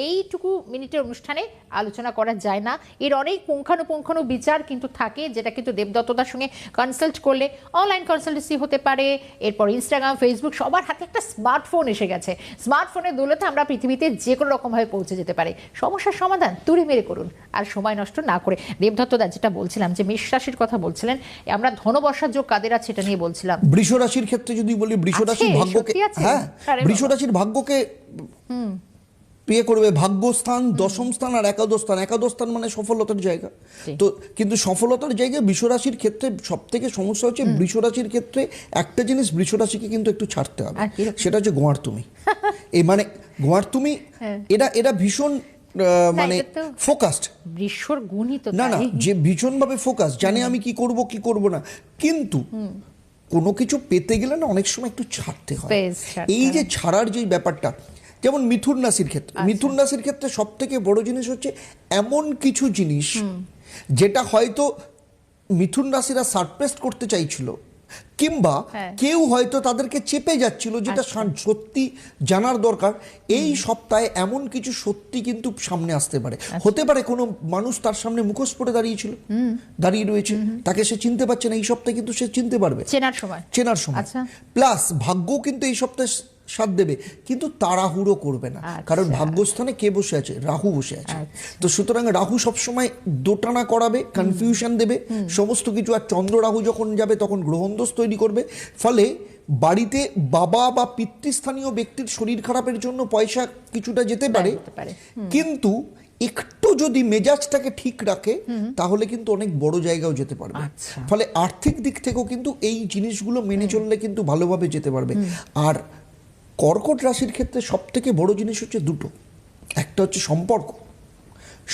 এইটুকু মিনিটের অনুষ্ঠানে আলোচনা করা যায় না। এর অনেক পুঙ্খানুপুঙ্খানু বিচার কিন্তু থাকে, যেটা কিন্তু দেবদত্তদার সঙ্গে কনসাল্ট করলে অনলাইন কনসালটেন্সি হতে পারে। এরপর ইনস্টাগ্রাম, ফেসবুক, সবার হাতে একটা স্মার্টফোন এসে গেছে। স্মার্টফোনের দৌলতে আমরা পৃথিবীতে যে কোনো রকমভাবে পৌঁছে যেতে পারি। সমস্যার সমাধান তুড়ি মেরে করুন, আর সময় নষ্ট না করে। দেবদত্তদা, যেটা বলছিলাম যে মেষ রাশির কথা বলছিলেন, আমরা ধনবর্ষার যোগ কাদের আছে এটা নিয়ে বলছিলাম। বৃষ রাশির ক্ষেত্রে যদি বলি, বৃষ রাশির ভাগ্যকে, হ্যাঁ, বৃষ রাশির ভাগ্যকে বিয়ে করবে ভাগ্যস্থান, দশম স্থান আর একাদশ স্থান। একাদশ স্থান মানে সফলতার জায়গা। তো কিন্তু সফলতার জায়গায় বৃষ রাশির ক্ষেত্রে সব থেকে সমস্যা হচ্ছে, বৃষ রাশির ক্ষেত্রে একটা জিনিস বৃষ রাশিকে কিন্তু একটু ছাড়তে হবে, সেটা হচ্ছে গোয়ার তুমি। এই মানে গোয়ার তুমি, এরা ভীষণ মানে ফোকাসড, বৃষর গুণই তো না যে ভীষণভাবে ফোকাস, জানে আমি কি করব কি করব না, কিন্তু কোনো কিছু পেতে গেলে না অনেক সময় একটু ছাড়তে হয়। এই যে ছাড়ার যে ব্যাপারটা, যেমন মিথুন রাশির ক্ষেত্রে, মিথুন রাশির ক্ষেত্রে সব থেকে বড় জিনিস হচ্ছে এমন কিছু জিনিস যেটা হয়তো মিথুন রাশিরা সারপ্রেস করতে চাইছিল, কিংবা কেউ হয়তো তাদেরকে চেপে যাচ্ছিল, যেটা সত্যি জানার দরকার। এই সপ্তাহে এমন কিছু সত্যি কিন্তু সামনে আসতে পারে। হতে পারে কোনো মানুষ তার সামনে মুখোশ পরে দাঁড়িয়ে রয়েছে, তাকে সে চিনতে পারছে না। এই সপ্তাহে কিন্তু সে চিনতে পারবে, চেনার সময়। প্লাস ভাগ্য কিন্তু এই সপ্তাহে সাথ দেবে, কিন্তু তাড়াহুড়ো করবে না, কারণ ভাগ্যস্থানে কে বসে আছে? রাহু বসে আছে। তো সুতরাং রাহু সবসময় দোটানা করাবে, কনফিউশন দেবে সমস্ত কিছু। আর চন্দ্র রাহু যখন যাবে তখন গ্রহণদোষ তৈরি করবে। ফলে বাড়িতে বাবা বা পিতৃস্থানীয় ব্যক্তির শরীর খারাপের জন্য পয়সা কিছুটা যেতে পারে, কিন্তু একটু যদি মেজাজটাকে ঠিক রাখে তাহলে কিন্তু অনেক বড় জায়গাও যেতে পারবে। ফলে আর্থিক দিক থেকেও কিন্তু এই জিনিসগুলো মেনে চললে কিন্তু ভালোভাবে যেতে পারবে। আর কর্কট রাশির ক্ষেত্রে সব থেকে বড় জিনিস হচ্ছে দুটো। একটা হচ্ছে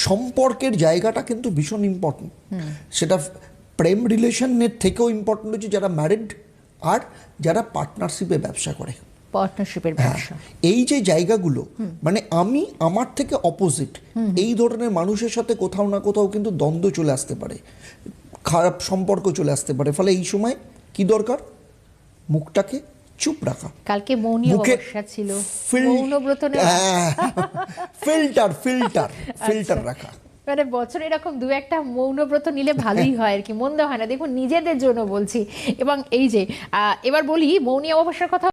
সম্পর্কের জায়গাটা কিন্তু ভীষণ ইম্পর্টেন্ট। সেটা প্রেম রিলেশনের থেকেও ইম্পর্টেন্ট হচ্ছে যারা ম্যারিড আর যারা পার্টনারশিপে ব্যবসা করে। এই যে জায়গাগুলো, মানে আমি আমার থেকে অপোজিট, এই ধরনের মানুষের সাথে কোথাও না কোথাও কিন্তু দ্বন্দ্ব চলে আসতে পারে, খারাপ সম্পর্ক চলে আসতে পারে। ফলে এই সময় কি দরকার? মুখটাকে চুপ রাখা। কালকে মৌনী অমাবস্যা ছিল, মৌনব্রত ফিল্টার রাখা। মানে বছর এরকম দু একটা মৌনব্রত নিলে ভালোই হয় আর কি, মন্দ হয় না। দেখুন, নিজেদের জন্য বলছি। এবং এই যে এবার বলি মৌনী অমাবস্যার কথা।